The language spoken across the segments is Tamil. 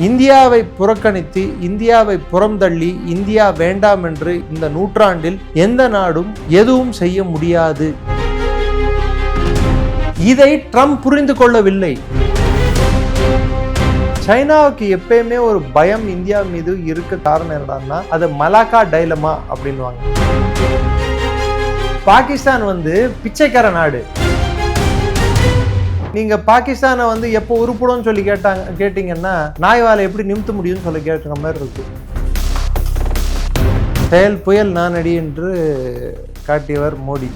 இந்தியாவை புறக்கணித்து இந்தியாவை புறம்தள்ளி இந்தியா வேண்டாம் என்று இந்த நூற்றாண்டில் எந்த நாடும் எதுவும் செய்ய முடியாது. இதை ட்ரம்ப் புரிந்து கொள்ளவில்லை. சைனாவுக்கு எப்பயுமே ஒரு பயம் இந்தியா மீது இருக்க காரணம் என்னன்னா அது மலாக்கா டைலமா அப்படின்வாங்க. பாகிஸ்தான் பிச்சைக்கார நாடு. நீங்க பாகிஸ்தானை எப்போ உருப்படும் சொல்லி கேட்டீங்கன்னா நாய்வாலை எப்படி நிமித்த முடியும்னு சொல்லி கேட்கிற மாதிரி இருக்கு. செயல் புயல் நான் அடி என்று காட்டியவர் மோடி.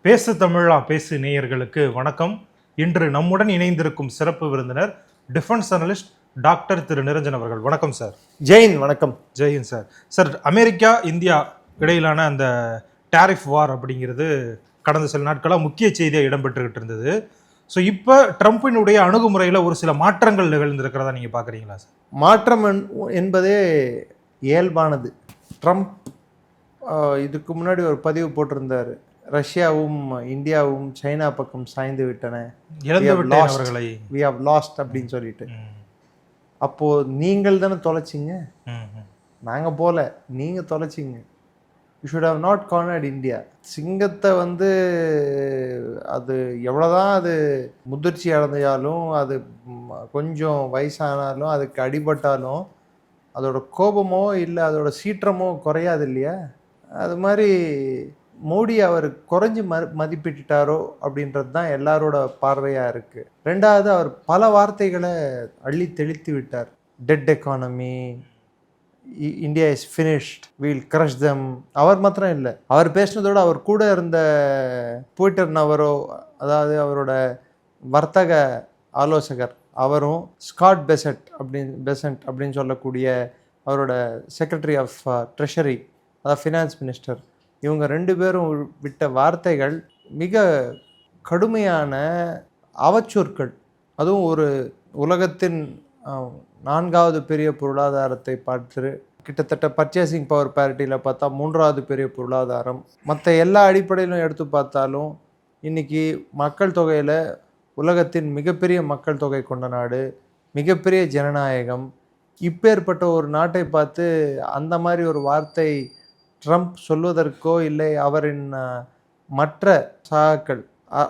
பேசு தமிழா பேசு நேயர்களுக்கு வணக்கம். இன்று நம்முடன் இணைந்திருக்கும் சிறப்பு விருந்தினர் டிஃபென்ஸ் அனலிஸ்ட் டாக்டர் திரு நிரஞ்சன் அவர்கள். வணக்கம் சார். ஜெயின். வணக்கம். Jain sir. Sir, America India இடையிலான அந்த டாரிஃப் வார் அப்படிங்கிறது கடந்த சில நாட்களாக முக்கிய செய்தியாக இடம்பெற்றுக்கிட்டு இருந்தது. ஸோ இப்போ ட்ரம்பினுடைய அணுகுமுறையில் ஒரு சில மாற்றங்கள் நிகழ்ந்திருக்கிறதா நீங்கள் பார்க்குறீங்களா சார்? மாற்றம் என்பதே இயல்பானது. ட்ரம்ப் இதுக்கு முன்னாடி ஒரு பதிவு போட்டிருந்தார். ரஷ்யாவும் இந்தியாவும் சைனா பக்கம் சாய்ந்து விட்டன, we have lost அப்படின்னு சொல்லிட்டு. அப்போ நீங்கள் தானே தொலைச்சிங்க, நாங்க போல, நீங்க தொலைச்சிங்க. you should have not cornered India. சிங்கத்தை அது எவ்வளவுதான் அது முதிர்ச்சி அடைந்தாலும், அது கொஞ்சம் வயசானாலும், அதுக்கு அடிபட்டாலும் அதோட கோபமோ இல்லை அதோட சீற்றமோ குறையாது இல்லையா? அது மாதிரி மோடி அவர் குறைஞ்சி மதிப்பிட்டாரோ அப்படின்றது தான் எல்லாரோட பார்வையாக இருக்குது. ரெண்டாவது, அவர் பல வார்த்தைகளை அள்ளி தெளித்து விட்டார். Dead economy, India is finished, we'll crush them. அவர் மாத்திரம் இல்லை, அவர் பேசினதோடு அவர் கூட இருந்த ட்விட்டர் நபரோ, அதாவது அவரோட வர்த்தக ஆலோசகர் அவரும், ஸ்காட் பெசன்ட் அப்படின்னு சொல்லக்கூடிய அவரோட செக்ரட்டரி ஆஃப் ட்ரெஷரி, அதாவது ஃபினான்ஸ் மினிஸ்டர், இவங்க ரெண்டு பேரும் விட்ட வார்த்தைகள் மிக கடுமையான அவச்சொற்கள். அதுவும் ஒரு உலகத்தின் 4வது பெரிய பொருளாதாரத்தை பார்த்து, கிட்டத்தட்ட பர்ச்சேசிங் பவர் பேரிட்டியில் பார்த்தா 3வது பெரிய பொருளாதாரம், மற்ற எல்லா அடிப்படையிலும் எடுத்து பார்த்தாலும் இன்றைக்கி மக்கள் தொகையில் உலகத்தின் மிகப்பெரிய மக்கள் தொகை கொண்ட நாடு, மிகப்பெரிய ஜனநாயகம். இப்பேற்பட்ட ஒரு நாட்டை பார்த்து அந்த மாதிரி ஒரு வார்த்தை ட்ரம்ப் சொல்வதற்கோ இல்லை அவரின் மற்ற சகாக்கள்,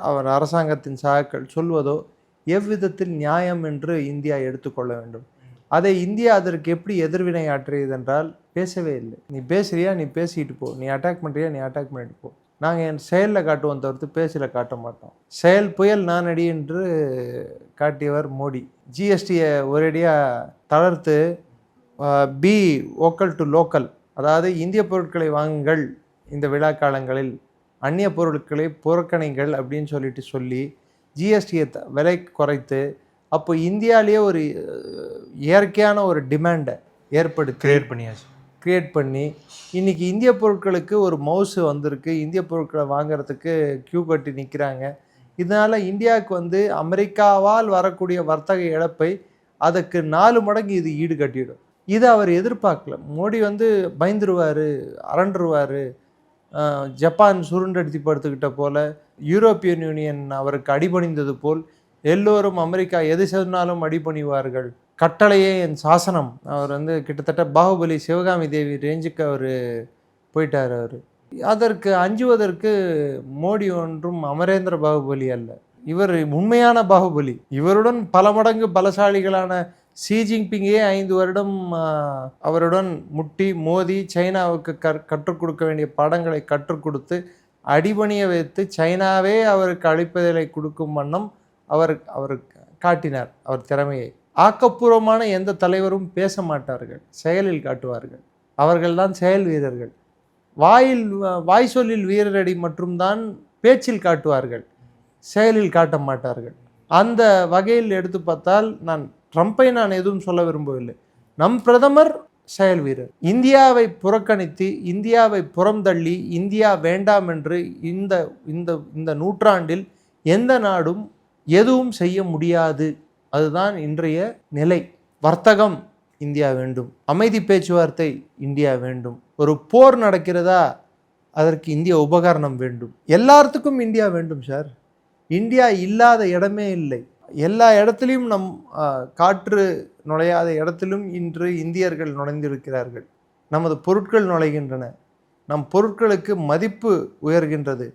அவர் அரசாங்கத்தின் சகாக்கள் சொல்வதோ எவ்விதத்தில் நியாயம் என்று இந்தியா எடுத்துக்கொள்ள வேண்டும். அதை இந்தியா அதற்கு எப்படி எதிர்வினை ஆற்றியது என்றால் பேசவே இல்லை. நீ பேசுறியா, நீ பேசிட்டு போ, நீ அட்டாக் பண்ணுறியா, நீ அட்டாக் பண்ணிட்டு போ, நாங்கள் என் செயலில் காட்டுவோம் தவிர்த்து பேசில் காட்ட மாட்டோம். செயல் புயல் நான் அடி என்று காட்டியவர் மோடி. ஜிஎஸ்டியை ஒரேடியாக தளர்த்து பி வோக்கல் டு லோக்கல், அதாவது இந்திய பொருட்களை வாங்குங்கள், இந்த விழா காலங்களில் அந்நிய பொருட்களை புறக்கணிங்கள் அப்படின்னு சொல்லி ஜிஎஸ்டியை விலை குறைத்து, அப்போ இந்தியாவிலேயே ஒரு இயற்கையான ஒரு டிமாண்டை கிரியேட் பண்ணி இன்றைக்கி இந்திய பொருட்களுக்கு ஒரு மவுசு வந்திருக்கு. இந்திய பொருட்களை வாங்கிறதுக்கு கியூ கட்டி நிற்கிறாங்க. இதனால் இந்தியாவுக்கு அமெரிக்காவால் வரக்கூடிய வர்த்தக இழப்பை அதுக்கு 4 மடங்கு இது ஈடு கட்டிடும். இதை அவர் எதிர்பார்க்கல. மோடி பயந்துருவார், அரண்டுருவார். ஜப்பான் சுருண்டெடுத்து படுத்துக்கிட்ட போல், யூரோப்பியன் யூனியன் அவருக்கு அடிபணிந்தது போல் எல்லோரும் அமெரிக்கா எது சொன்னாலும் அடிபணிவார்கள், கட்டளையே என் சாசனம். அவர் கிட்டத்தட்ட பாகுபலி சிவகாமி தேவி ரேஞ்சுக்கு அவர் போயிட்டார். அவர் அதற்கு அஞ்சுவதற்கு மோடி ஒன்றும் அமரேந்திர பாகுபலி அல்ல, இவர் உண்மையான பாகுபலி. இவருடன் பல மடங்கு பலசாலிகளான ஷி ஜின்பிங்கே 5 வருடம் அவருடன் முட்டி மோதி சைனாவுக்கு கற்றுக் கொடுக்க வேண்டிய பாடங்களை கற்றுக் கொடுத்து அடிபணிய வைத்து சைனாவே அவருக்கு அளிப்பதை கொடுக்கும் வண்ணம் அவர் காட்டினார் அவர் திறமையை. ஆக்கப்பூர்வமான எந்த தலைவரும் பேச மாட்டார்கள், செயலில் காட்டுவார்கள். அவர்கள்தான் செயல் வீரர்கள். வாய் சொல்லில் வீரரடி மட்டும்தான் பேச்சில் காட்டுவார்கள், செயலில் காட்ட மாட்டார்கள். அந்த வகையில் எடுத்து பார்த்தால் ட்ரம்பை நான் எதுவும் சொல்ல விரும்பவில்லை. நம் பிரதமர் செயல் வீரர். இந்தியாவை புறக்கணித்து இந்தியாவை புறம்தள்ளி இந்தியா வேண்டாம் என்று இந்த நூற்றாண்டில் எந்த நாடும் எதுவும் செய்ய முடியாது. அதுதான் இன்றைய நிலை. வர்த்தகம் இந்தியா வேண்டும், அமைதி பேச்சுவார்த்தை இந்தியா வேண்டும், ஒரு போர் நடக்கிறதா அதற்கு இந்திய உபகரணம் வேண்டும், எல்லாத்துக்கும் இந்தியா வேண்டும் சார். இந்தியா இல்லாத இடமே இல்லை. எல்லா இடத்துலையும் காற்று நுழையாத இடத்திலும் இன்று இந்தியர்கள் நுழைந்திருக்கிறார்கள். நமது பொருட்கள் நுழைகின்றன, நம் பொருட்களுக்கு மதிப்பு உயர்கின்றது.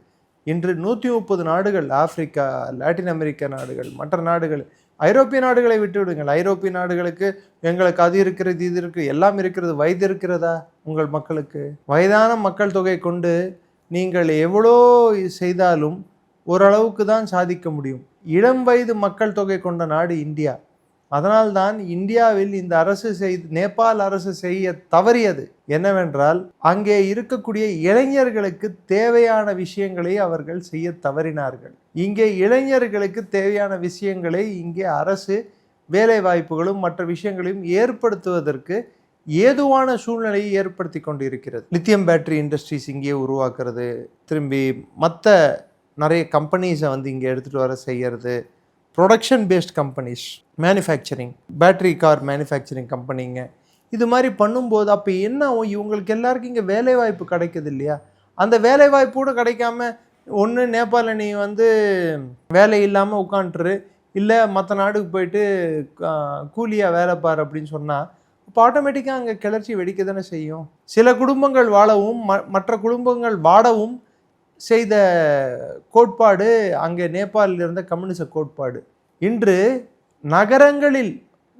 இன்று 130 நாடுகள், ஆப்பிரிக்கா, லாட்டின் அமெரிக்க நாடுகள், மற்ற நாடுகள், ஐரோப்பிய நாடுகளை விட்டு விடுங்கள். ஐரோப்பிய நாடுகளுக்கு எங்களுக்கு அது இருக்கிறது, இது இருக்குது, எல்லாம் இருக்கிறது. வயது இருக்கிறதா உங்கள் மக்களுக்கு? வயதான மக்கள் தொகை கொண்டு நீங்கள் எவ்வளோ செய்தாலும் ஓரளவுக்கு தான் சாதிக்க முடியும். இளம் வயது மக்கள் தொகை கொண்ட நாடு இந்தியா. அதனால்தான் இந்தியாவில் இந்த அரசு நேபாள் அரசு செய்ய தவறியது என்னவென்றால், அங்கே இருக்கக்கூடிய இளைஞர்களுக்கு தேவையான விஷயங்களை அவர்கள் செய்ய தவறினார்கள். இங்கே இளைஞர்களுக்கு தேவையான விஷயங்களை இங்கே அரசு வேலை வாய்ப்புகளும் மற்ற விஷயங்களையும் ஏற்படுத்துவதற்கு ஏதுவான சூழ்நிலையை ஏற்படுத்தி கொண்டு இருக்கிறது. லித்தியம் பேட்டரி இண்டஸ்ட்ரீஸ் இங்கே உருவாக்குறது, திரும்பி மற்ற நிறைய கம்பெனிஸை இங்கே எடுத்துகிட்டு வர செய்கிறது, production based companies, manufacturing, battery car manufacturing கம்பெனிங்க, இது மாதிரி பண்ணும்போது அப்போ என்ன ஆகும்? இவங்களுக்கு எல்லாருக்கும் இங்கே வேலைவாய்ப்பு கிடைக்குது இல்லையா? அந்த வேலைவாய்ப்பு கூட கிடைக்காம ஒன்று நேபாளில் நீ வேலை இல்லாமல் உட்காந்துரு, இல்லை மற்ற நாடுக்கு போயிட்டு கூலியாக வேலை பார் அப்படின்னு சொன்னால் அப்போ ஆட்டோமேட்டிக்காக அங்கே கிளர்ச்சி வெடிக்க தானே செய்யும். சில குடும்பங்கள் வாழவும் மற்ற குடும்பங்கள் வாடவும் செய்த கோட்பாடு அங்கே நேபாளில் இருந்த கம்யூனிச கோட்பாடு. இன்று நகரங்களில்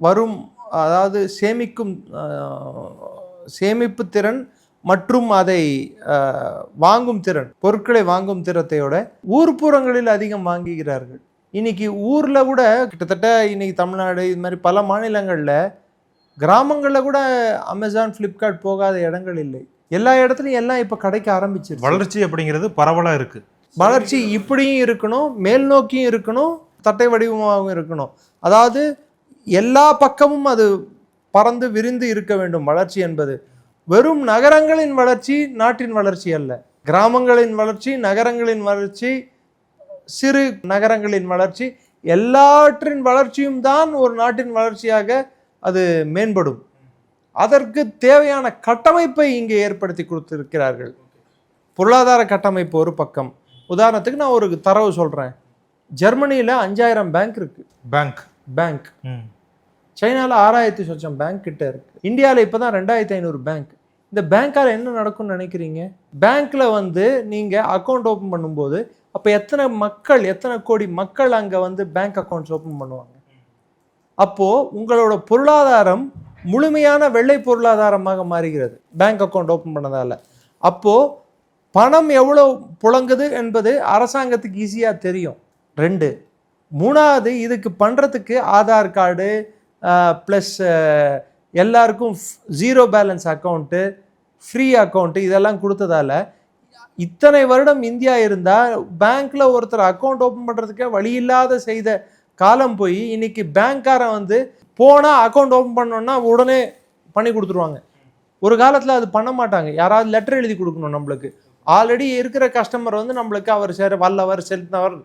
வரும், அதாவது சேமிப்பு திறன் மற்றும் அதை வாங்கும் திறன், பொருட்களை வாங்கும் திறத்தையோட ஊர்ப்புறங்களில் அதிகம் வாங்குகிறார்கள். இன்னைக்கு ஊரில் கூட கிட்டத்தட்ட இன்னைக்கு தமிழ்நாடு இது மாதிரி பல மாநிலங்களில் கிராமங்களில் கூட அமேசான், ஃப்ளிப்கார்ட் போகாத இடங்கள் இல்லை. எல்லா இடத்துலையும் எல்லாம் இப்போ கிடைக்க ஆரம்பிச்சிருச்சு. வளர்ச்சி அப்படிங்கிறது பரவலாக இருக்குது. வளர்ச்சி இப்படியும் இருக்கணும், மேல் நோக்கியும் இருக்கணும், தட்டை வடிவமாகவும் இருக்கணும். அதாவது எல்லா பக்கமும் அது பறந்து விரிந்து இருக்க வேண்டும். வளர்ச்சி என்பது வெறும் நகரங்களின் வளர்ச்சி நாட்டின் வளர்ச்சி அல்ல. கிராமங்களின் வளர்ச்சி, நகரங்களின் வளர்ச்சி, சிறு நகரங்களின் வளர்ச்சி, எல்லாற்றின் வளர்ச்சியும் தான் ஒரு நாட்டின் வளர்ச்சியாக அது மேம்படும். அதற்கு தேவையான கட்டமைப்பை இங்கே ஏற்படுத்தி கொடுத்திருக்கிறார்கள். பொருளாதார கட்டமைப்பு ஒரு பக்கம். உதாரணத்துக்கு நான் ஒரு தரவு சொல்கிறேன். ஜெர்மனியில் 5000 பேங்க் இருக்குது. பேங்க் சைனாவில் 6000 சொச்சம் பேங்க் கிட்ட இருக்குது. இந்தியாவில் இப்போ தான் 2500 பேங்க். இந்த பேங்க்கால் என்ன நடக்கும்னு நினைக்கிறீங்க? பேங்க்கில் நீங்கள் அக்கௌண்ட் ஓப்பன் பண்ணும்போது அப்போ எத்தனை கோடி மக்கள் அங்கே பேங்க் அக்கௌண்ட்ஸ் ஓப்பன் பண்ணுவாங்க? அப்போது உங்களோட பொருளாதாரம் முழுமையான வெள்ளை பொருளாதாரமாக மாறுகிறது பேங்க் அக்கௌண்ட் ஓப்பன் பண்ணதால். அப்போது பணம் எவ்வளோ புழங்குது என்பது அரசாங்கத்துக்கு ஈஸியாக தெரியும். 2, 3வது இதுக்கு பண்ணுறதுக்கு ஆதார் கார்டு ப்ளஸ் எல்லாருக்கும் 0 பேலன்ஸ் அக்கௌண்ட்டு, ஃப்ரீ அக்கௌண்ட்டு இதெல்லாம் கொடுத்ததால இத்தனை வருடம் இந்தியா இருந்தால் பேங்க்கில் ஒருத்தர் அக்கௌண்ட் ஓப்பன் பண்ணுறதுக்கே வழி இல்லாத செய்த காலம் போய் இன்னைக்கு பேங்க்காரன் போனால் அக்கௌண்ட் ஓப்பன் பண்ணோன்னா உடனே பண்ணி கொடுத்துருவாங்க. ஒரு காலத்தில் அது பண்ண மாட்டாங்க. யாராவது லெட்டர் எழுதி கொடுக்கணும் நம்மளுக்கு. ஆல்ரெடி இருக்கிற கஸ்டமர் நம்மளுக்கு அவர் வல்லவர் செலுத்தவர்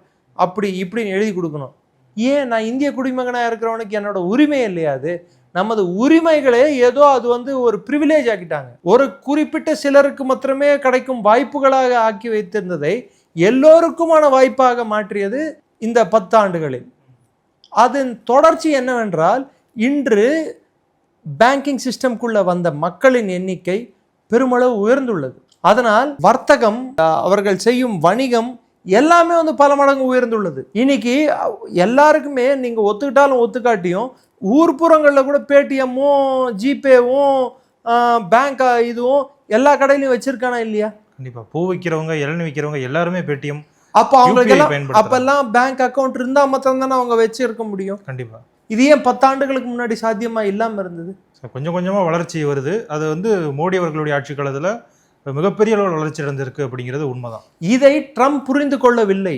அப்படி இப்படின்னு எழுதி கொடுக்கணும். ஏன்? நான் இந்திய குடிமகனாக இருக்கிறவனுக்கு என்னோட உரிமை இல்லையா? அது நமது உரிமைகளே ஏதோ அது ஒரு ப்ரிவிலேஜ் ஆக்கிட்டாங்க. ஒரு குறிப்பிட்ட சிலருக்கு மாத்திரமே கிடைக்கும் வாய்ப்புகளாக ஆக்கி வைத்திருந்ததை எல்லோருக்குமான வாய்ப்பாக மாற்றியது இந்த 10 ஆண்டுகளில். அதன் தொடர்ச்சி என்னவென்றால், இன்று பேங்கிங் சிஸ்டம்குள்ள வந்த மக்களின் எண்ணிக்கை பெருமளவு உயர்ந்துள்ளது. அதனால் வர்த்தகம், அவர்கள் செய்யும் வணிகம் எல்லாமே பல மடங்கு உயர்ந்துள்ளது. இன்னைக்கு எல்லாருக்குமே நீங்க ஒத்துக்கிட்டாலும் ஒத்துக்காட்டியும் ஊர்ப்புறங்களில் கூட பேடிஎம்மும் ஜிபேவும் பேங்க் இதுவும் எல்லா கடையிலையும் வச்சிருக்கானா இல்லையா? கண்டிப்பா. பூ விற்கிறவங்க, இளநீ விற்கிறவங்க எல்லாருமே பேடிஎம். அப்போ அவங்களுக்கு அப்பெல்லாம் பேங்க் அக்கௌண்ட் இருந்தா மாத்திரம் தானே அவங்க வச்சு இருக்க முடியும். கண்டிப்பா. இது ஏன் 10 ஆண்டுகளுக்கு முன்னாடி சாத்தியமா இல்லாம இருந்தது? கொஞ்சம் கொஞ்சமா வளர்ச்சி வருது. அது மோடி அவர்களுடைய ஆட்சி காலத்துல மிகப்பெரிய அளவில் வளர்ச்சி அடைந்திருக்கு அப்படிங்கிறது உண்மைதான். இதை ட்ரம்ப் புரிந்து கொள்ளவில்லை.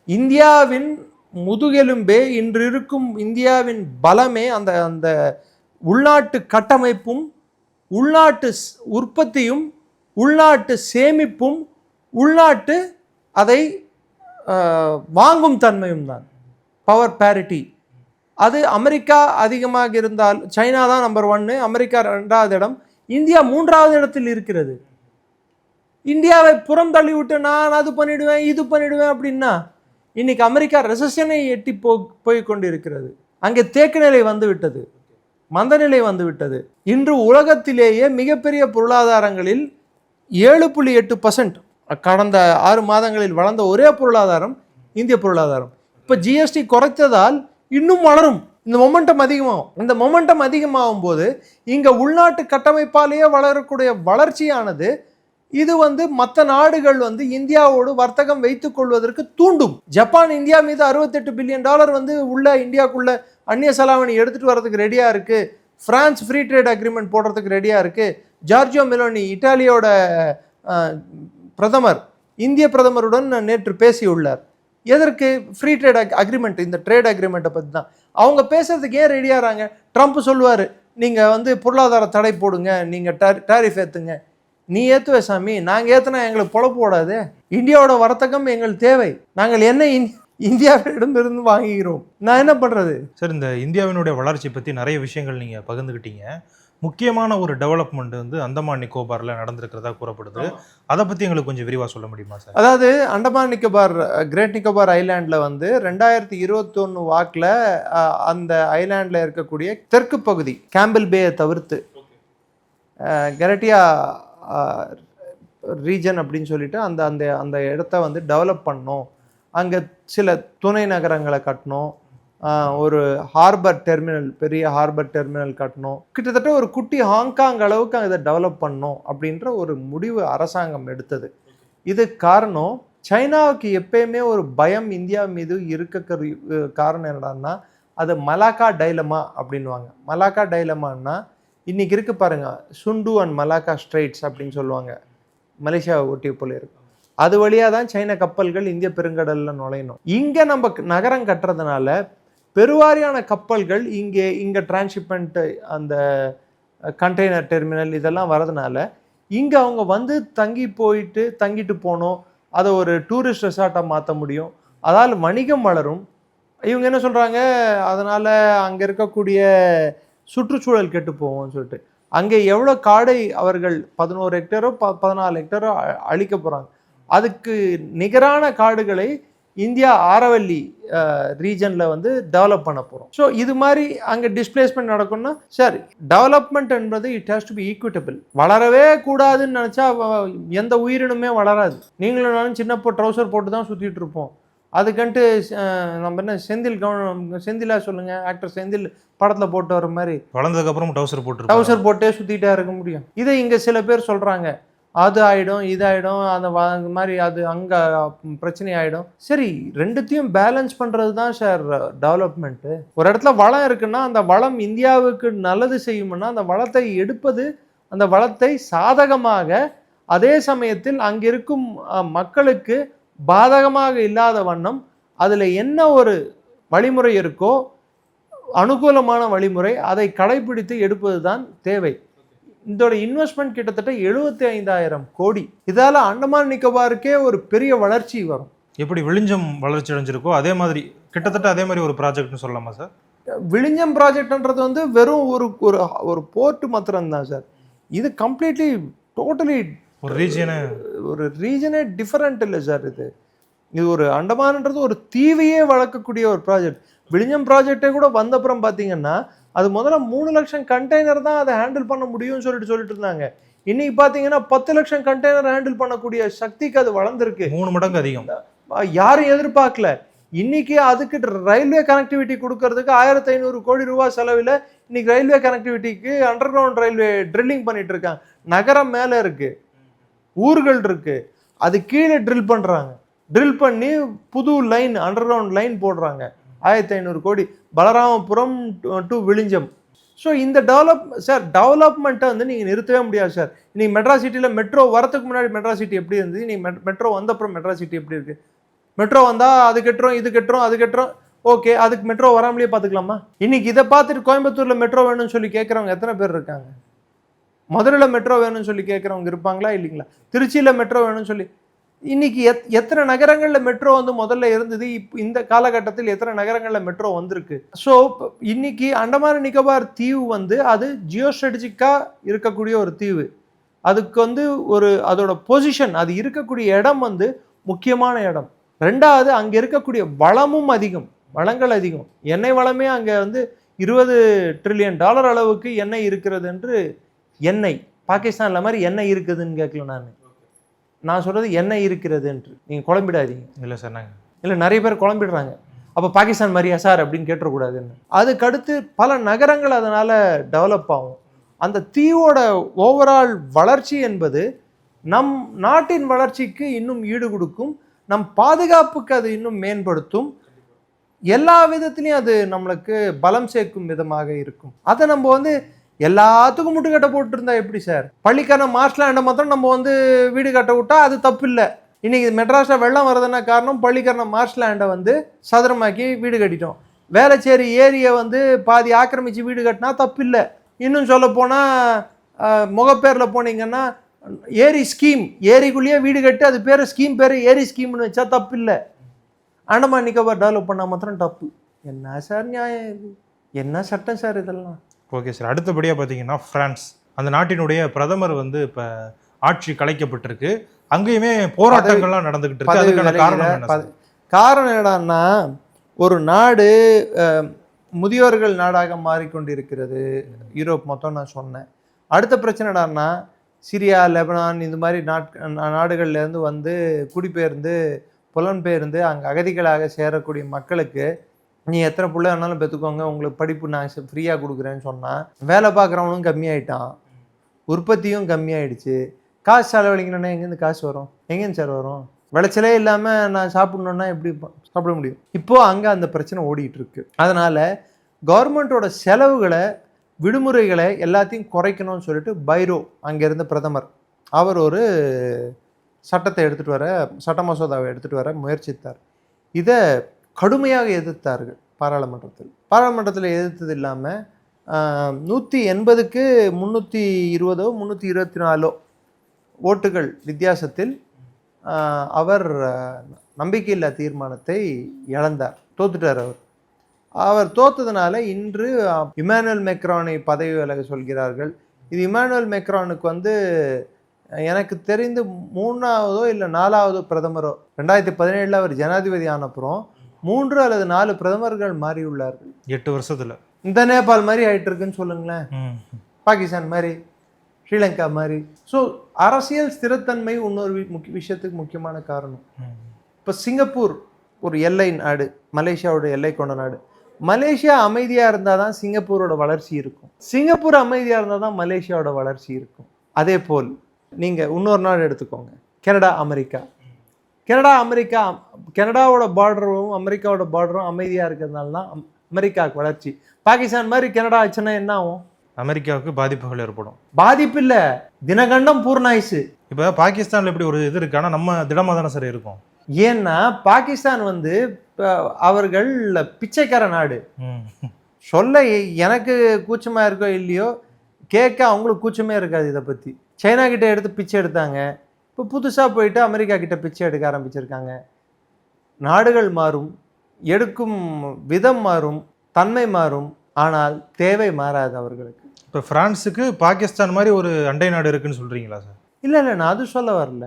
இந்தியாவின் முதுகெலும்பே, இன்று இருக்கும் இந்தியாவின் பலமே அந்த உள்நாட்டு கட்டமைப்பும், உள்நாட்டு உற்பத்தியும், உள்நாட்டு சேமிப்பும், உள்நாட்டு அதை வாங்கும் தன்மையும் தான், பவர் பேரிட்டி. அது அமெரிக்கா அதிகமாக இருந்தால், சைனா தான் நம்பர் 1, அமெரிக்கா 2வது இடம், இந்தியா 3வது இடத்தில் இருக்கிறது. இந்தியாவை புறம் தள்ளி விட்டு நான் அது பண்ணிடுவேன் இது பண்ணிடுவேன் அப்படின்னா, இன்னைக்கு அமெரிக்கா ரெசஷனை எட்டி போய் கொண்டு இருக்கிறது. அங்கே தேக்க நிலை வந்து விட்டது, மந்தநிலை வந்து விட்டது. இன்று உலகத்திலேயே மிகப்பெரிய பொருளாதாரங்களில் 7.8% கடந்த 6 மாதங்களில் வளர்ந்த ஒரே பொருளாதாரம் இந்திய பொருளாதாரம். இப்போ ஜிஎஸ்டி குறைத்ததால் இன்னும் வளரும், இந்த மொமெண்டம் அதிகமாகும். இந்த மொமெண்டம் அதிகமாகும் போது இங்கே உள்நாட்டு கட்டமைப்பாலேயே வளரக்கூடிய வளர்ச்சியானது இது மற்ற நாடுகள் இந்தியாவோடு வர்த்தகம் வைத்துக் கொள்வதற்கு தூண்டும். ஜப்பான் இந்தியா மீது $68 பில்லியன் உள்ள இந்தியாவுக்குள்ள அந்நிய செலாவணி எடுத்துட்டு வர்றதுக்கு ரெடியா இருக்கு. பிரான்ஸ் ஃப்ரீ ட்ரேட் அக்ரிமெண்ட் போடுறதுக்கு ரெடியா இருக்கு. ஜார்ஜியோ மெலோனி இட்டாலியோட பிரதமர் இந்திய பிரதமருடன் நேற்று பேசியுள்ளார். எதற்கு? ஃப்ரீ ட்ரேட் அக்ரிமெண்ட், இந்த ட்ரேட் அக்ரிமெண்ட்டை பற்றி தான். அவங்க பேசுறதுக்கு ஏன் ரெடியாகிறாங்க? ட்ரம்ப் சொல்லுவார், நீங்கள் பொருளாதார தடை போடுங்க, நீங்கள் டாரிஃப் ஏற்றுங்க. நீ ஏற்றுவே சாமி, நாங்கள் ஏற்றுனா எங்களுக்கு பொழப்பு போடாது. இந்தியாவோட வர்த்தகம் எங்களுக்கு தேவை, நாங்கள் என்ன இந்தியாவிடமிருந்து வாங்குகிறோம். நான் என்ன பண்ணுறது? சார், இந்த இந்தியாவினுடைய வளர்ச்சி பற்றி நிறைய விஷயங்கள் நீங்கள் பகிர்ந்துக்கிட்டீங்க. முக்கியமான ஒரு டெவலப்மெண்ட் அந்தமான் நிக்கோபாரில் நடந்திருக்கிறதா கூறப்படுது. அதை பற்றி எங்களுக்கு கொஞ்சம் விரிவாக சொல்ல முடியுமா சார்? அதாவது அந்தமான் நிக்கோபார், கிரேட் நிக்கோபார் ஐலாண்டில் 2021 வாக்கில் அந்த ஐலாண்டில் இருக்கக்கூடிய தெற்கு பகுதி கேம்பிள் பேயை தவிர்த்து கெரட்டியா ரீஜன் அப்படின்னு சொல்லிட்டு அந்த அந்த அந்த இடத்த டெவலப் பண்ணோம். அங்கே சில துணை நகரங்களை கட்டணும், ஒரு ஹார்பர் டெர்மினல், பெரிய ஹார்பர் டெர்மினல் கட்டணும், கிட்டத்தட்ட ஒரு குட்டி ஹாங்காங் அளவுக்கு அதை டெவலப் பண்ணணும் அப்படின்ற ஒரு முடிவு அரசாங்கம் எடுத்தது. இது காரணம், சைனாவுக்கு எப்பயுமே ஒரு பயம் இந்தியா மீது இருக்க காரணம் என்னடான்னா, அது மலாக்கா டைலமா அப்படின்வாங்க. மலாக்கா டைலமான்னா இன்னைக்கு இருக்கு பாருங்க, சுண்டு அண்ட் மலாக்கா ஸ்ட்ரெயிட்ஸ் அப்படின்னு சொல்லுவாங்க, மலேசியாவை ஒட்டி போல இருக்கு. அது வழியாக தான் சைன கப்பல்கள் இந்திய பெருங்கடலில் நுழையணும். இங்கே நம்ம நகரம் கட்டுறதுனால பெருவாரியான கப்பல்கள் இங்கே டிரான்ஸ்ஷிப்மெண்ட், அந்த கண்டெய்னர் டெர்மினல் இதெல்லாம் வரதுனால இங்கே அவங்க தங்கிட்டு போகணும். அதை ஒரு டூரிஸ்ட் ரெசார்ட்டாக மாற்ற முடியும். அதால் வணிகம் வளரும். இவங்க என்ன சொல்கிறாங்க, அதனால் அங்கே இருக்கக்கூடிய சுற்றுச்சூழல் கெட்டு போவோம்னு சொல்லிட்டு அங்கே எவ்வளோ காடை அவர்கள் 11 ஹெக்டேரோ 14 ஹெக்டேரோ அழிக்க போகிறாங்க. அதுக்கு நிகரான காடுகளை இந்தியா ஆரவல்லி ரீஜனில் டெவலப் பண்ண போகிறோம். ஸோ இது மாதிரி அங்கே டிஸ்பிளேஸ்மெண்ட் நடக்கும்னா, சரி, டெவலப்மெண்ட் என்பது it has to be equitable. வளரவே கூடாதுன்னு நினச்சா எந்த உயிரினுமே வளராது. நீங்களும் நானும் சின்ன ட்ரௌசர் போட்டு தான் சுற்றிட்டு இருப்போம். அதுக்கன்ட்டு நம்ம என்ன செந்திலா சொல்லுங்க, ஆக்டர் செந்தில் படத்தில் போட்டு வர மாதிரி வளர்ந்ததுக்கப்புறம் டவுசர் போட்டே சுற்றிட்டே இருக்க முடியும். இதை இங்கே சில பேர் சொல்கிறாங்க, அது ஆகிடும் இது ஆகிடும், அந்த மாதிரி அது அங்கே பிரச்சனை ஆகிடும். சரி, ரெண்டுத்தையும் பேலன்ஸ் பண்ணுறது தான் சார் டெவலப்மெண்ட்டு. ஒரு இடத்துல வளம் இருக்குன்னா அந்த வளம் இந்தியாவுக்கு நல்லது செய்யும்னா அந்த வளத்தை எடுப்பது, அந்த வளத்தை சாதகமாக, அதே சமயத்தில் அங்கிருக்கும் மக்களுக்கு பாதகமாக இல்லாத வண்ணம் அதில் என்ன ஒரு வழிமுறை இருக்கோ, அனுகூலமான வழிமுறை, அதை கடைபிடித்து எடுப்பது தான் தேவை. இதோட இன்வெஸ்ட்மெண்ட் கிட்டத்தட்ட 75,000 கோடி. இதால் அந்தமான் நிக்கோபாருக்கே ஒரு பெரிய வளர்ச்சி வரும். எப்படி விழிஞ்சம் வளர்ச்சி அடைஞ்சிருக்கோ அதே மாதிரி கிட்டத்தட்ட அதே மாதிரி ஒரு ப்ராஜெக்ட்னு சொல்லலாமா சார்? விழிஞ்சம் ப்ராஜெக்ட்ன்றது வெறும் ஒரு போர்ட் மாத்திரம் தான் சார். இது கம்ப்ளீட்லி டோட்டலி ஒரு ரீஜனே டிஃபரெண்ட் இல்லை சார். இது ஒரு அண்டமான்ன்றது ஒரு தீவையே வளர்க்கக்கூடிய ஒரு ப்ராஜெக்ட். விழிஞ்சம் ப்ராஜெக்டே கூட வந்தப்புறம் பார்த்தீங்கன்னா அது முதல்ல 3 லட்சம் கண்டெய்னர் தான் அதை ஹேண்டில் பண்ண முடியும்னு சொல்லிட்டு இருந்தாங்க. இன்னைக்கு பார்த்தீங்கன்னா 10 லட்சம் கண்டெய்னர் ஹேண்டில் பண்ணக்கூடிய சக்திக்கு அது வளர்ந்துருக்கு. 3 மடங்கு அதிகம். யாரும் எதிர்பார்க்கல. இன்னைக்கு அதுக்கு ரயில்வே கனெக்டிவிட்டி கொடுக்கறதுக்கு 1500 கோடி ரூபாய் செலவில் இன்னைக்கு ரயில்வே கனெக்டிவிட்டிக்கு அண்டர் கிரவுண்ட் ரயில்வே ட்ரில்லிங் பண்ணிட்டு இருக்காங்க. நகரம் மேலே இருக்கு, ஊர்கள் இருக்கு, அது கீழே ட்ரில் பண்ணுறாங்க. ட்ரில் பண்ணி புது லைன், அண்டர் கிரவுண்ட் லைன் போடுறாங்க. 1500 கோடி, பலராமபுரம் டு விழிஞ்சம். ஸோ இந்த டெவலப்மெண்ட்டை நீங்கள் நிறுத்தவே முடியாது சார். இன்னைக்கு மெட்ராஸ் சிட்டியில் மெட்ரோ வரத்துக்கு முன்னாடி மெட்ராஸ் சிட்டி எப்படி இருந்தது, இன்னைக்கு மெட்ரோ வந்தப்புறம் மெட்ராஸ் சிட்டி எப்படி இருக்குது? மெட்ரோ வந்தால் அது கட்டுறோம், இது கட்டுறோம், அது கட்டுறோம், ஓகே, அதுக்கு மெட்ரோ வராமலே பார்த்துக்கலாமா? இன்னைக்கு இதை பார்த்துட்டு கோயம்புத்தூரில் மெட்ரோ வேணும்னு சொல்லி கேட்குறவங்க எத்தனை பேர் இருக்காங்க? மதுரையில் மெட்ரோ வேணும்னு சொல்லி கேட்குறவங்க இருப்பாங்களா இல்லைங்களா? திருச்சியில் மெட்ரோ வேணும்னு சொல்லி இன்னைக்கு எத்தனை நகரங்களில் மெட்ரோ வந்து முதல்ல இருந்தது, இப்போ இந்த காலகட்டத்தில் எத்தனை நகரங்களில் மெட்ரோ வந்திருக்கு. ஸோ இன்னைக்கு அண்டமான் நிக்கோபார் தீவு வந்து அது ஜியோ ஸ்ட்ராட்டஜிக்காக இருக்கக்கூடிய ஒரு தீவு. அதுக்கு வந்து அதோட பொசிஷன், அது இருக்கக்கூடிய இடம் வந்து முக்கியமான இடம். ரெண்டாவது, அங்கே இருக்கக்கூடிய வளமும் அதிகம், வளங்கள் அதிகம். எண்ணெய் வளமே அங்கே வந்து $20 trillion அளவுக்கு எண்ணெய் இருக்கிறது என்று. எண்ணெய் பாகிஸ்தான்ல மாதிரி எண்ணெய் இருக்குதுன்னு கேட்கல நான் சொல்றது எண்ணெய் இருக்கிறது என்று. நீங்கள் குழம்பிடாதீங்க. இல்லை சார், நாங்கள் இல்லை, நிறைய பேர் குழம்பிடுறாங்க. அப்போ பாகிஸ்தான் மாதிரியா சார் அப்படின்னு கேட்டுறக்கூடாதுன்னு. அதுக்கடுத்து பல நகரங்கள் அதனால் டெவலப் ஆகும். அந்த தீவோட ஓவரால் வளர்ச்சி என்பது நம் நாட்டின் வளர்ச்சிக்கு இன்னும் ஈடு கொடுக்கும், நம் பாதுகாப்புக்கு அது இன்னும் மேம்படுத்தும், எல்லா விதத்துலையும் அது நம்மளுக்கு பலம் சேர்க்கும் விதமாக இருக்கும். அதை நம்ம வந்து எல்லாத்துக்கும் முட்டுக்கட்டை போட்டு இருந்தா எப்படி சார்? பள்ளிக்கான மார்ஷ்லாண்டை மாத்திரம் நம்ம வந்து வீடு கட்ட விட்டா அது தப்பு இல்லை. இன்னைக்கு மெட்ராஸில் வெள்ளம் வருதுன்னா காரணம் பள்ளிக்கான மார்ஷ்லாண்டை வந்து சதுரமாக்கி வீடு கட்டிட்டோம். வேளச்சேரி ஏரியை வந்து பாதி ஆக்கிரமிச்சு வீடு கட்டினா தப்பு இல்லை. இன்னும் சொல்ல போனால் முகப்பேரில் போனீங்கன்னா ஏரி ஸ்கீம், ஏரிக்குள்ளேயே வீடு கட்டி அது பேர் ஸ்கீம் பேர் ஏரி ஸ்கீம்னு வச்சா தப்பு இல்லை. அண்டமான் நிக்கோபார் டெவலப் பண்ணால் மாத்திரம் தப்பு. என்ன சார் நியாயம் இது? என்ன சட்டம் சார் இதெல்லாம்? Okay sir. அடுத்தபடியாக பார்த்தீங்கன்னா பிரான்ஸ், அந்த நாட்டினுடைய பிரதமர் வந்து இப்போ ஆட்சி கலைக்கப்பட்டிருக்கு. அங்கேயுமே போராட்டங்கள்லாம் நடந்துகிட்டு இருக்கு. அதுக்கான காரணம் என்ன? காரணம் என்னடான்னா, ஒரு நாடு முதியோர்கள் நாடாக மாறிக்கொண்டிருக்கிறது. யூரோப் மொத்தம் நான் சொன்னேன். அடுத்த பிரச்சனை என்னடான்னா, சிரியா, லெபனான் இந்த மாதிரி நாடுகள்லேருந்து வந்து குடிபெயர்ந்து புலம்பெயர்ந்து அங்கே அகதிகளாக சேரக்கூடிய மக்களுக்கு நீ எத்தனை பிள்ளை வேணாலும் பெற்றுக்கோங்க, உங்களுக்கு படிப்பு நான் ஃப்ரீயாக கொடுக்குறேன்னு சொன்னால் வேலை பார்க்குறவனும் கம்மியாயிட்டான், உற்பத்தியும் கம்மியாயிடுச்சு. காசு செலவழிக்கணுன்னா எங்கேருந்து காசு வரும்? எங்கேருந்து சார் வரும்? விளைச்சலே இல்லாமல் நான் சாப்பிட்ணுன்னா எப்படி சாப்பிட முடியும்? இப்போது அங்கே அந்த பிரச்சனை ஓடிட்டு இருக்கு. அதனால் கவர்மெண்ட்டோட செலவுகளை, விடுமுறைகளை எல்லாத்தையும் குறைக்கணும்னு சொல்லிட்டு பைரோ அங்கேருந்து பிரதமர் அவர் ஒரு சட்டத்தை எடுத்துகிட்டு வர, சட்ட மசோதாவை எடுத்துகிட்டு வர முயற்சித்தார். இதை கடுமையாக எதிர்த்தார்கள் பாராளுமன்றத்தில் எதிர்த்தது இல்லாமல் 180க்கு 320 324 ஓட்டுகள் வித்தியாசத்தில் அவர் நம்பிக்கையில்லா தீர்மானத்தை இழந்தார், தோத்துட்டார். அவர் தோத்ததுனால இன்று இமானுவேல் மேக்ரானை பதவி விலக சொல்கிறார்கள். இது இமானுவேல் மேக்ரானுக்கு வந்து எனக்கு தெரிந்து 3ஆவதோ இல்லை 4ஆவது பிரதமரோ. 2017 அவர் ஜனாதிபதி ஆனப்புறம் 3 அல்லது 4 பிரதமர்கள் மாறியுள்ளார்கள் 8 வருஷத்துல. இந்த நேபாள் மாதிரி ஆயிட்டு இருக்குன்னு சொல்லுங்களேன், பாகிஸ்தான் மாதிரி, ஸ்ரீலங்கா மாதிரி. ஸோ அரசியல் ஸ்திரத்தன்மை இன்னொரு விஷயத்துக்கு முக்கியமான காரணம். இப்போ சிங்கப்பூர் ஒரு எல்லை நாடு, மலேசியாவோட எல்லை கொண்ட நாடு. மலேசியா அமைதியாக இருந்தால் தான் சிங்கப்பூரோட வளர்ச்சி இருக்கும், சிங்கப்பூர் அமைதியாக இருந்தால் தான் மலேசியாவோட வளர்ச்சி இருக்கும். அதே போல் நீங்கள் இன்னொரு நாடு எடுத்துக்கோங்க, கனடா, அமெரிக்கா. கனடாவோட பார்டரும் அமெரிக்காவோட பார்டரும் அமைதியாக இருக்கிறதுனால தான் அமெரிக்காவுக்கு வளர்ச்சி. பாகிஸ்தான் மாதிரி கனடா ஆச்சுன்னா என்ன ஆகும்? அமெரிக்காவுக்கு பாதிப்புகள் ஏற்படும். பாதிப்பு இல்லை, தினகண்டம் பூர்ணாயுசு. இப்போ பாகிஸ்தானில் எப்படி ஒரு இது இருக்கு, ஆனால் நம்ம திடமாக தானே சார் இருக்கும். ஏன்னா பாகிஸ்தான் வந்து அவர்கள் பிச்சைக்கார நாடு. சொல்ல எனக்கு கூச்சமாக இருக்கோ இல்லையோ, கேட்க அவங்களுக்கு கூச்சமே இருக்காது இதை பற்றி. சைனா கிட்ட எடுத்து பிச்சை எடுத்தாங்க, இப்போ புதுசாக போயிட்டு அமெரிக்கா கிட்ட பிச்சை எடுக்க ஆரம்பிச்சிருக்காங்க. நாடுகள் மாறும், எடுக்கும் விதம் மாறும், தன்மை மாறும், ஆனால் தேவை மாறாது அவர்களுக்கு. இப்போ பிரான்ஸுக்கு பாகிஸ்தான் மாதிரி ஒரு அண்டை நாடு இருக்குன்னு சொல்கிறீங்களா சார்? இல்லை, நான் அது சொல்ல வரல.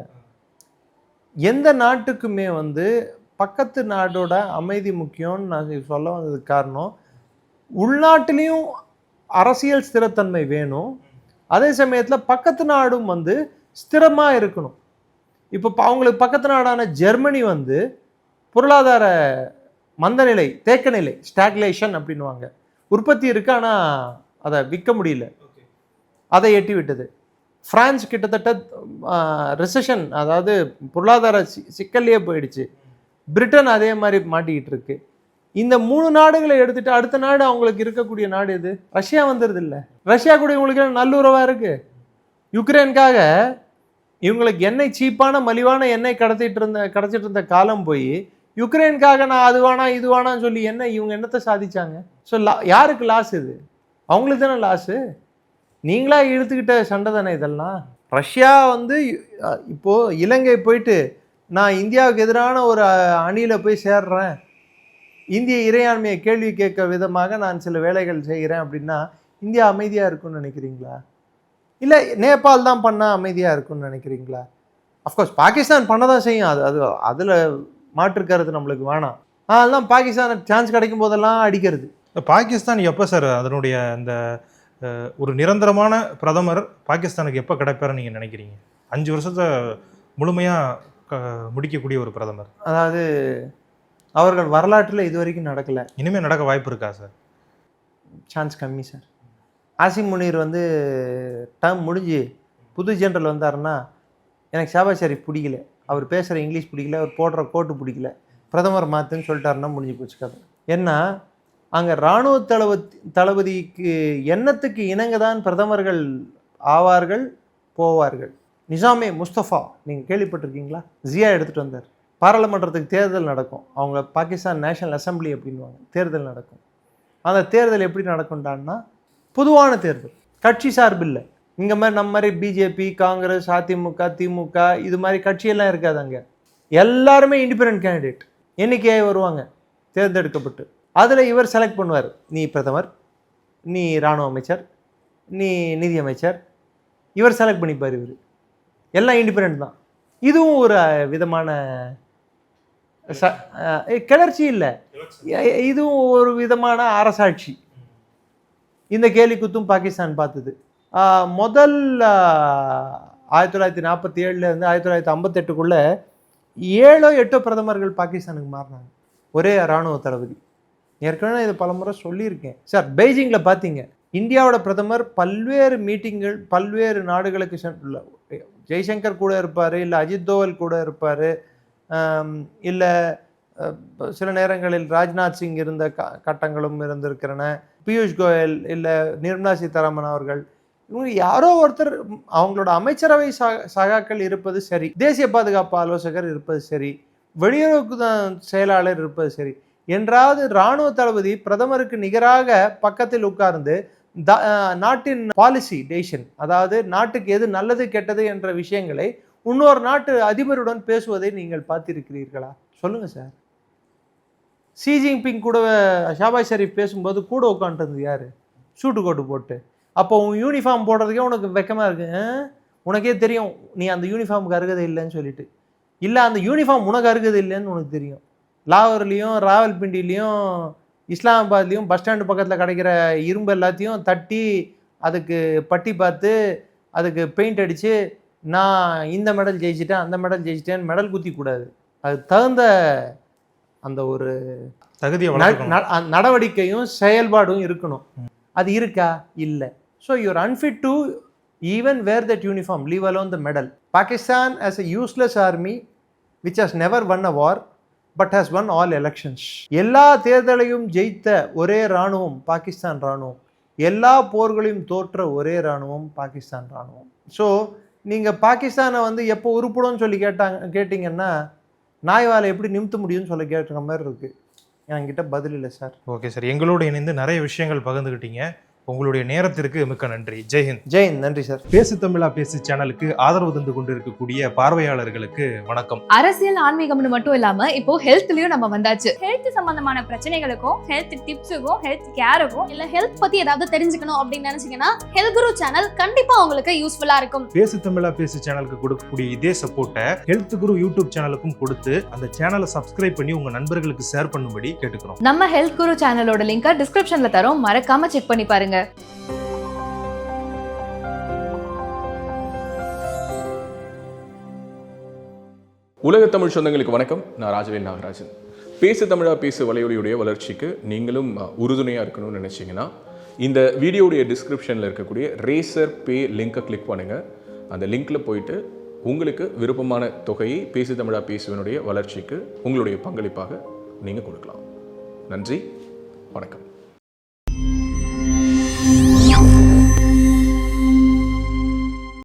எந்த நாட்டுக்குமே வந்து பக்கத்து நாடோட அமைதி முக்கியம்னு நான் சொல்ல வந்ததுக்கு காரணம், உள்நாட்டிலையும் அரசியல் ஸ்திரத்தன்மை வேணும், அதே சமயத்தில் பக்கத்து நாடும் வந்து ஸ்திரமாக இருக்கணும். இப்போ அவங்களுக்கு பக்கத்து நாடான ஜெர்மனி வந்து பொருளாதார மந்தநிலை, தேக்கநிலை, ஸ்டாக்லேஷன் அப்படின்வாங்க. உற்பத்தி இருக்கு, ஆனால் அதை விற்க முடியல, அதை எட்டி விட்டது. பிரான்ஸ் கிட்டத்தட்ட ரிசெஷன், அதாவது பொருளாதார சிக்கல்லையே போயிடுச்சு. பிரிட்டன் அதே மாதிரி மாட்டிக்கிட்டு இருக்கு. இந்த 3 நாடுகளை எடுத்துட்டு அடுத்த நாடு அவங்களுக்கு இருக்கக்கூடிய நாடு எது? ரஷ்யா வந்துடுது இல்லை. ரஷ்யா கூட இவங்களுக்கு நல்லுறவாக இருக்கு. யுக்ரைனுக்காக இவங்களுக்கு எண்ணெய், சீப்பான மலிவான எண்ணெய் கிடச்சிட்டு இருந்த காலம் போய் யுக்ரைனுக்காக நான் அது வேணாம் இது வேணான்னு சொல்லி இவங்க என்னத்தை சாதிச்சாங்க? ஸோ யாருக்கு லாஸ்? இது அவங்களுக்கு தானே லாஸு. நீங்களா இழுத்துக்கிட்ட சண்டை தானே இதெல்லாம். ரஷ்யா வந்து இப்போது இலங்கை போயிட்டு நான் இந்தியாவுக்கு எதிரான ஒரு அணியில் போய் சேர்றேன், இந்திய இறையாண்மையை கேள்வி கேட்க விதமாக நான் சில வேலைகள் செய்கிறேன் அப்படின்னா இந்தியா அமைதியாக இருக்கும்னு நினைக்கிறீங்களா? இல்லை நேபாள் தான் பண்ணால் அமைதியாக இருக்கும்னு நினைக்கிறீங்களா? அஃப்கோர்ஸ் பாகிஸ்தான் பண்ண தான் செய்யும், அது அதில் மாற்றுக்கிறது நம்மளுக்கு வேணாம். அதெல்லாம் பாகிஸ்தான் சான்ஸ் கிடைக்கும் போதெல்லாம் அடிக்கிறது. பாகிஸ்தான் எப்போ சார் அதனுடைய அந்த ஒரு நிரந்தரமான பிரதமர் பாகிஸ்தானுக்கு எப்போ கிடைப்பாருன்னு நீங்கள் நினைக்கிறீங்க? 5 வருஷத்தை முழுமையாக முடிக்கக்கூடிய ஒரு பிரதமர். அதாவது அவர்கள் வரலாற்றில் இது வரைக்கும் நடக்கலை. இனிமேல் நடக்க வாய்ப்பு இருக்கா சார்? சான்ஸ் கம்மி சார். ஆசிம் முனீர் வந்து டேர்ம் முடிஞ்சு புது ஜெனரல் வந்தாருன்னா எனக்கு ஷாபாஸ் ஷெரீப் பிடிக்கல, அவர் பேசுகிற இங்கிலீஷ் பிடிக்கல, அவர் போடுற கோட்டு பிடிக்கல, பிரதமர் மாற்றுன்னு சொல்லிட்டாருன்னா முடிஞ்சு போச்சு கதை. ஏன்னா அங்கே இராணுவ தளபதிக்கு எண்ணத்துக்கு இணங்க தான் பிரதமர்கள் ஆவார்கள் போவார்கள். நிசாமே முஸ்தபா நீங்கள் கேள்விப்பட்டிருக்கீங்களா? ஜியா எடுத்துகிட்டு வந்தார். பாராளுமன்றத்துக்கு தேர்தல் நடக்கும், அவங்க பாகிஸ்தான் நேஷனல் அசம்பிளி அப்படின்வாங்க, தேர்தல் நடக்கும். அந்த தேர்தல் எப்படி நடக்கும்டான்னா பொதுவான தேர்தல், கட்சி சார்பில்லை. இங்கே மாதிரி நம்ம மாதிரி பிஜேபி, காங்கிரஸ், அதிமுக, திமுக இது மாதிரி கட்சியெல்லாம் இருக்காது. அங்கே எல்லாருமே இண்டிபெண்டன்ட் கேண்டிடேட் எண்ணிக்கையாக வருவாங்க தேர்ந்தெடுக்கப்பட்டு. அதில் இவர் செலக்ட் பண்ணுவார், நீ பிரதமர், நீ இராணுவ அமைச்சர், நீ நிதி அமைச்சர், இவர் செலக்ட் பண்ணிப்பார். இவர் எல்லாம் இண்டிபெண்ட் தான். இதுவும் ஒரு விதமான கிளர்ச்சி இல்லை, இதுவும் ஒரு விதமான அரசாட்சி. இந்த கேலி குத்தும் பாகிஸ்தான் பார்த்தது. முதல் 1947 1958 7 8 பிரதமர்கள் பாகிஸ்தானுக்கு மாறினாங்க, ஒரே இராணுவ தளபதி. ஏற்கனவே இது பலமுறை சொல்லியிருக்கேன் சார். பெய்ஜிங்கில் பார்த்தீங்க, இந்தியாவோட பிரதமர் பல்வேறு மீட்டிங்கள் பல்வேறு நாடுகளுக்கு சென்று, ஜெய்சங்கர் கூட இருப்பார், இல்லை அஜித் தோவல் கூட இருப்பார், இல்லை சில நேரங்களில் ராஜ்நாத் சிங் இருந்த கட்டங்களும் இருந்திருக்கிறன, பியூஷ் கோயல், இல்லை நிர்மலா சீதாராமன் அவர்கள், இவங்க யாரோ ஒருத்தர் அவங்களோட அமைச்சரவை சகாக்கள் இருப்பது சரி, தேசிய பாதுகாப்பு ஆலோசகர் இருப்பது சரி, வெளியுறவு செயலாளர் இருப்பது சரி, என்றாவது இராணுவ தளபதி பிரதமருக்கு நிகராக பக்கத்தில் உட்கார்ந்து நாட்டின் பாலிசி டெசிஷன், அதாவது நாட்டுக்கு எது நல்லது கெட்டது என்ற விஷயங்களை இன்னொரு நாட்டு அதிபருடன் பேசுவதை நீங்கள் பார்த்திருக்கிறீர்களா? சொல்லுங்க சார். ஷி ஜின்பிங் கூட ஷாபாஸ் ஷெரீப் பேசும்போது கூட உட்காந்துருந்தது யாரு? சூட்டு கோட்டு போட்டு. அப்போ உன் யூனிஃபார்ம் போடுறதுக்கே உனக்கு வெக்கமாக இருக்கு, உனக்கே தெரியும் நீ அந்த யூனிஃபார்முக்கு அருகதை இல்லைன்னு சொல்லிட்டு. இல்லை அந்த யூனிஃபார்ம் உனக்கு அருகதை இல்லைன்னு உனக்கு தெரியும். லாகூர்லேயும் ராவல்பிண்டிலையும் இஸ்லாமாபாத்லேயும் பஸ் ஸ்டாண்டு பக்கத்தில் கிடைக்கிற இரும்பு எல்லாத்தையும் தட்டி அதுக்கு பட்டி பார்த்து அதுக்கு பெயிண்ட் அடித்து நான் இந்த மெடல் ஜெயிச்சிட்டேன் அந்த மெடல் ஜெயிச்சிட்டேன்னு மெடல் குத்திக்கூடாது. அது தகுந்த அந்த ஒரு தகுதியை நடவடிக்கையும் செயல்பாடும் இருக்கணும். அது இருக்கா? இல்லை. So you're unfit to even wear that uniform, leave alone the medal. Pakistan is a useless army which has never won a war but has won all elections. எல்லா தேர்தலையும் ஜெயித்த ஒரே இராணுவம் பாகிஸ்தான் இராணுவம், எல்லா போர்களையும் தோற்ற ஒரே இராணுவம் பாகிஸ்தான் இராணுவம். ஸோ நீங்கள் பாகிஸ்தானை வந்து எப்போ உருப்படும் சொல்லி கேட்டிங்கன்னா நாய்வாலை எப்படி நிமித்த முடியும்னு சொல்லி கேட்டுற மாதிரி இருக்குது. என்கிட்ட பதில் இல்லை சார். ஓகே சார், எங்களோடு இணைந்து நிறைய விஷயங்கள் பகிர்ந்துக்கிட்டீங்க. உங்களுடைய நேரத்திற்கு மிக்க நன்றி. ஜெய்ஹிந்த். ஜெய்ஹிந்த். நன்றி சார். பேசு தமிழா பேசு சேனலுக்கு ஆதரவு தந்து கொண்டிருக்கக்கூடிய பார்வையாளர்களுக்கு வணக்கம். அரசியல் ஆன்மீகம்னு மட்டும் இல்லாம இப்போ ஹெல்த்லயும் நம்ம வந்தாச்சு. ஹெல்த் சம்பந்தமான பிரச்சனைகளுக்கும் ஹெல்த் டிப்ஸுக்கும் ஹெல்த் கேருக்கும் இல்ல ஹெல்த் பத்தி ஏதாவது தெரிஞ்சுக்கணும் அப்படின்னு நினைச்சீங்கன்னா ஹெல்த் குரு சேனல் கண்டிப்பா உங்களுக்கு யூஸ்ஃபுல்லா இருக்கும். பேசு தமிழா பேசு சேனலுக்கு கொடுக்கக்கூடிய இதே சப்போர்ட்டை ஹெல்த் குரு யூடியூப் சேனலுக்கும் கொடுத்து அந்த சேனலை சப்ஸ்கிரைப் பண்ணி உங்க நண்பர்களுக்கு ஷேர் பண்ணும்படி கேட்டுக்கிறோம். நம்ம ஹெல்த் குரு சேனலோட லிங்கை டிஸ்கிரிப்ஷன்ல தரோம், மறக்காம செக் பண்ணி பாருங்க. உலக தமிழ் சொந்தங்களுக்கு வணக்கம். நான் ராஜவேல் நாகராஜன். பேசு தமிழா பேசு வலையொலியுடைய வளர்ச்சிக்கு நீங்களும் உறுதுணையாக இருக்கணும்னு நினச்சிங்கன்னா இந்த வீடியோடைய டிஸ்கிரிப்ஷனில் இருக்கக்கூடிய ரேசர் பே லிங்கை கிளிக் பண்ணுங்கள். அந்த லிங்க்கில் போயிட்டு உங்களுக்கு விருப்பமான தொகையை பேசு தமிழா பேசுவனுடைய வளர்ச்சிக்கு உங்களுடைய பங்களிப்பாக நீங்கள் கொடுக்கலாம். நன்றி, வணக்கம்.